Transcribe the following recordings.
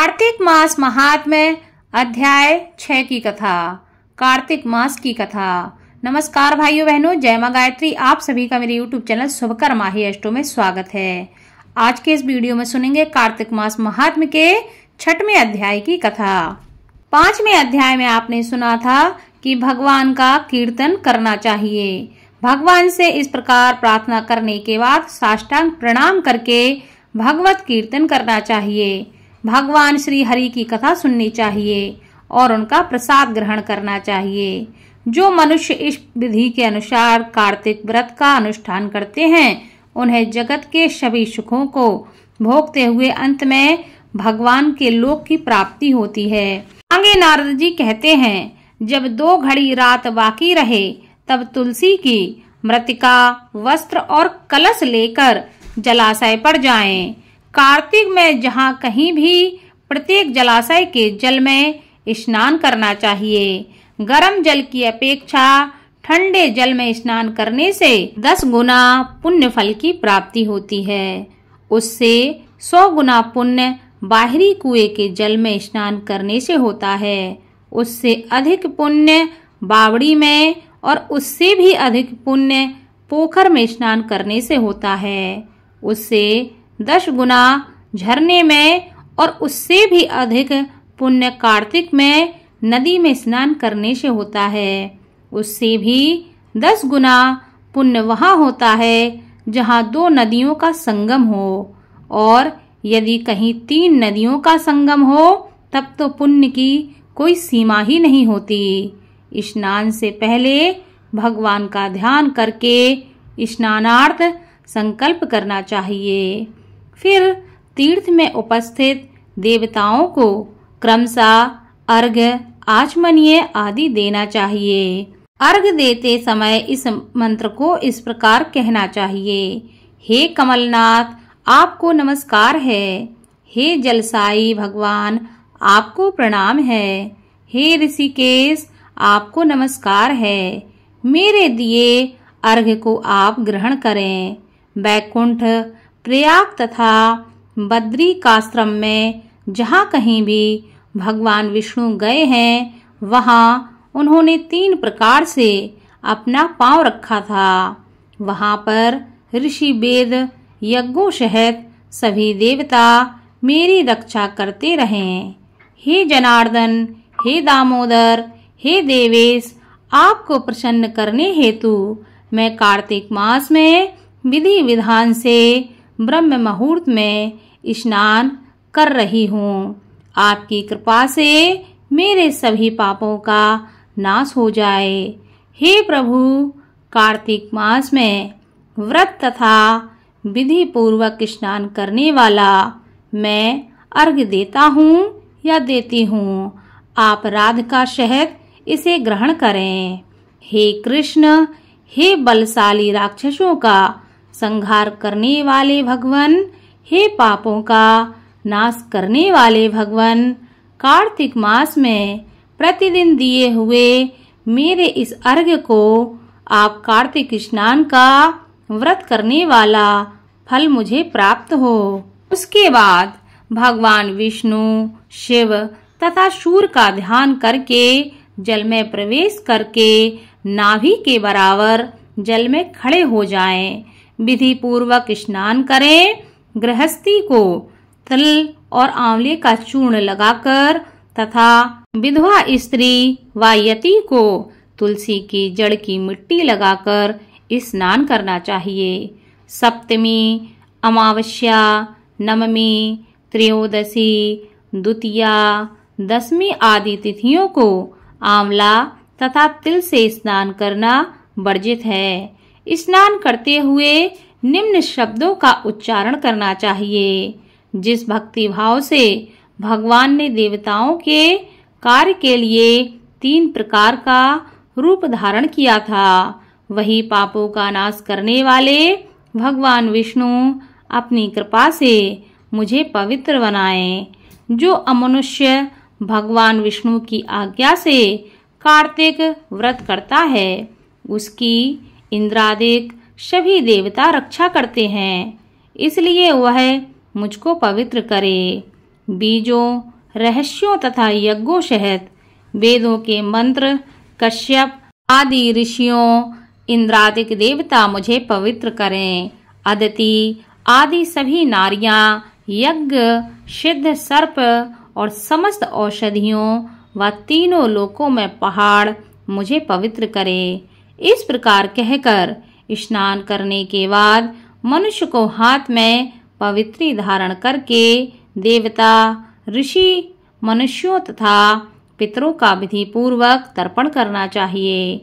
कार्तिक मास महात्म्य अध्याय 6 की कथा। कार्तिक मास की कथा। नमस्कार भाइयों बहनों, जय मां गायत्री। आप सभी का मेरे YouTube चैनल शुभकर्मा ही अष्टों में स्वागत है। आज के इस वीडियो में सुनेंगे कार्तिक मास महात्म्य के 6वें अध्याय की कथा। 5वें अध्याय में आपने सुना था कि भगवान का कीर्तन करना चाहिए। भगवान से इस प्रकार प्रार्थना करने के बाद साष्टांग प्रणाम करके भगवत कीर्तन करना चाहिए। भगवान श्री हरि की कथा सुननी चाहिए और उनका प्रसाद ग्रहण करना चाहिए। जो मनुष्य इस विधि के अनुसार कार्तिक व्रत का अनुष्ठान करते हैं, उन्हें जगत के सभी सुखों को भोगते हुए अंत में भगवान के लोक की प्राप्ति होती है। आगे नारद जी कहते हैं, जब 2 घड़ी रात बाकी रहे तब तुलसी की मृतिका, वस्त्र और कलश लेकर जलाशय पर जाएं। कार्तिक में जहाँ कहीं भी प्रत्येक जलाशय के जल में स्नान करना चाहिए। गर्म जल की अपेक्षा ठंडे जल में स्नान करने से 10 गुना पुण्य फल की प्राप्ति होती है। उससे 100 गुना पुण्य बाहरी कुएं के जल में स्नान करने से होता है। उससे अधिक पुण्य बावड़ी में और उससे भी अधिक पुण्य पोखर में स्नान करने से होता है। उससे 10 गुना झरने में और उससे भी अधिक पुण्य कार्तिक में नदी में स्नान करने से होता है। उससे भी 10 गुना पुण्य वहाँ होता है जहाँ 2 नदियों का संगम हो, और यदि कहीं 3 नदियों का संगम हो तब तो पुण्य की कोई सीमा ही नहीं होती। स्नान से पहले भगवान का ध्यान करके स्नानार्थ संकल्प करना चाहिए। फिर तीर्थ में उपस्थित देवताओं को क्रमशः अर्घ्य, आचमनीय आदि देना चाहिए। अर्घ्य देते समय इस मंत्र को इस प्रकार कहना चाहिए। हे कमलनाथ, आपको नमस्कार है। हे जलसाई भगवान, आपको प्रणाम है। हे ऋषिकेश, आपको नमस्कार है। मेरे दिए अर्घ्य को आप ग्रहण करें। बैकुंठ, प्रयाग तथा बद्रिकाश्रम में जहाँ कहीं भी भगवान विष्णु गए हैं, वहाँ उन्होंने 3 प्रकार से अपना पांव रखा था। वहाँ पर ऋषि वेद यज्ञों सहित सभी देवता मेरी रक्षा करते रहें। हे जनार्दन, हे दामोदर, हे देवेश, आपको प्रसन्न करने हेतु मैं कार्तिक मास में विधि विधान से ब्रह्म मुहूर्त में स्नान कर रही हूँ। आपकी कृपा से मेरे सभी पापों का नाश हो जाए। हे प्रभु, कार्तिक मास में व्रत तथा विधि पूर्वक स्नान करने वाला मैं अर्घ्य देता हूँ या देती हूँ। आप राधिका सहित इसे ग्रहण करें। हे कृष्ण, हे बलशाली राक्षसों का संहार करने वाले भगवान, हे पापों का नाश करने वाले भगवान, कार्तिक मास में प्रतिदिन दिए हुए मेरे इस अर्घ्य को आप कार्तिक स्नान का व्रत करने वाला फल मुझे प्राप्त हो। उसके बाद भगवान विष्णु, शिव तथा सूर्य का ध्यान करके जल में प्रवेश करके नाभि के बराबर जल में खड़े हो जाएं। विधि पूर्वक स्नान करें। गृहस्थी को तिल और आंवले का चूर्ण लगाकर तथा विधवा स्त्री व यति को तुलसी की जड़ की मिट्टी लगाकर स्नान करना चाहिए। सप्तमी, अमावस्या, नवमी, त्रयोदशी, द्वितीया, दशमी आदि तिथियों को आंवला तथा तिल से स्नान करना वर्जित है। स्नान करते हुए निम्न शब्दों का उच्चारण करना चाहिए। जिस भक्ति भाव से भगवान ने देवताओं के कार्य के लिए 3 प्रकार का रूप धारण किया था, वही पापों का नाश करने वाले भगवान विष्णु अपनी कृपा से मुझे पवित्र बनाएं। जो अमनुष्य भगवान विष्णु की आज्ञा से कार्तिक व्रत करता है, उसकी इंद्रादिक सभी देवता रक्षा करते हैं, इसलिए वह मुझको पवित्र करे। बीजों, रहस्यों तथा यज्ञों सहित वेदों के मंत्र, कश्यप आदि ऋषियों, इंद्रादिक देवता मुझे पवित्र करें। अदिति आदि सभी नारियां, यज्ञ, सिद्ध सर्प और समस्त औषधियों व तीनों लोकों में पहाड़ मुझे पवित्र करें। इस प्रकार कहकर स्नान करने के बाद मनुष्य को हाथ में पवित्री धारण करके देवता, ऋषि, मनुष्यों तथा पितरों का विधि पूर्वक तर्पण करना चाहिए।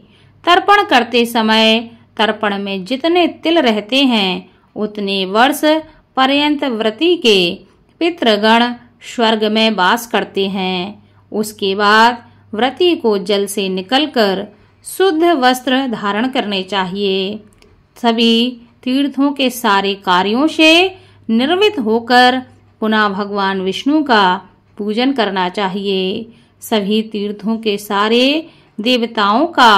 तर्पण करते समय तर्पण में जितने तिल रहते हैं उतने वर्ष पर्यंत व्रती के पितृगण स्वर्ग में वास करते हैं। उसके बाद व्रती को जल से निकलकर शुद्ध वस्त्र धारण करने चाहिए। सभी तीर्थों के सारे कार्यों से निर्वृत्त होकर पुनः भगवान विष्णु का पूजन करना चाहिए। सभी तीर्थों के सारे देवताओं का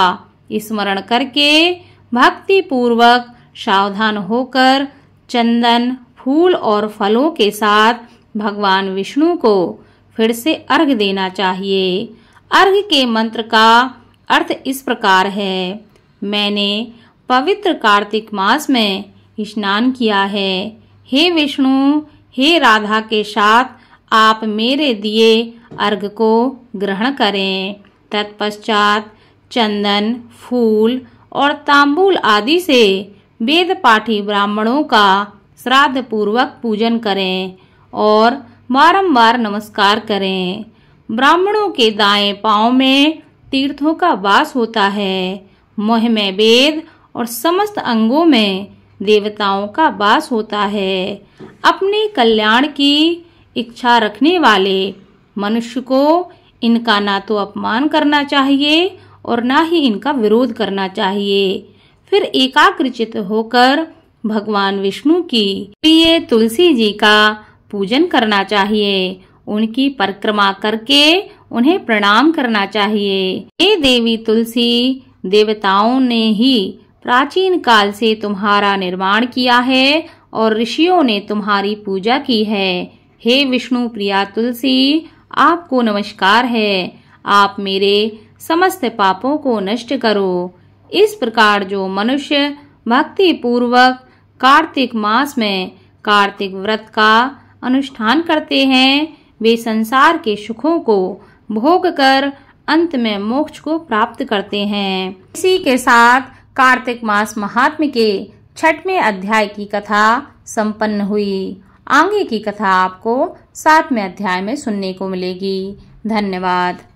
स्मरण करके भक्ति पूर्वक सावधान होकर चंदन, फूल और फलों के साथ भगवान विष्णु को फिर से अर्घ्य देना चाहिए। अर्घ्य के मंत्र का अर्थ इस प्रकार है। मैंने पवित्र कार्तिक मास में स्नान किया है। हे विष्णु, हे राधा के साथ आप मेरे दिए अर्घ्य को ग्रहण करें। तत्पश्चात चंदन, फूल और तांबूल आदि से वेद पाठी ब्राह्मणों का श्राद्ध पूर्वक पूजन करें और बारंबार नमस्कार करें। ब्राह्मणों के दाएं पांव में तीर्थों का वास होता है। मुंह में वेद और समस्त अंगों में देवताओं का वास होता है। अपने कल्याण की इच्छा रखने वाले मनुष्य को इनका ना तो अपमान करना चाहिए और ना ही इनका विरोध करना चाहिए। फिर एकाग्रचित्त होकर भगवान विष्णु की प्रिय तुलसी जी का पूजन करना चाहिए। उनकी परिक्रमा करके उन्हें प्रणाम करना चाहिए। हे देवी तुलसी, देवताओं ने ही प्राचीन काल से तुम्हारा निर्माण किया है और ऋषियों ने तुम्हारी पूजा की है। हे विष्णु प्रिया तुलसी, आपको नमस्कार है। आप मेरे समस्त पापों को नष्ट करो। इस प्रकार जो मनुष्य भक्ति पूर्वक कार्तिक मास में कार्तिक व्रत का अनुष्ठान करते हैं वे संसार के सुखों को भोग कर अंत में मोक्ष को प्राप्त करते हैं। इसी के साथ कार्तिक मास महात्म्य के 6वें अध्याय की कथा संपन्न हुई। आगे की कथा आपको 7वें अध्याय में सुनने को मिलेगी। धन्यवाद।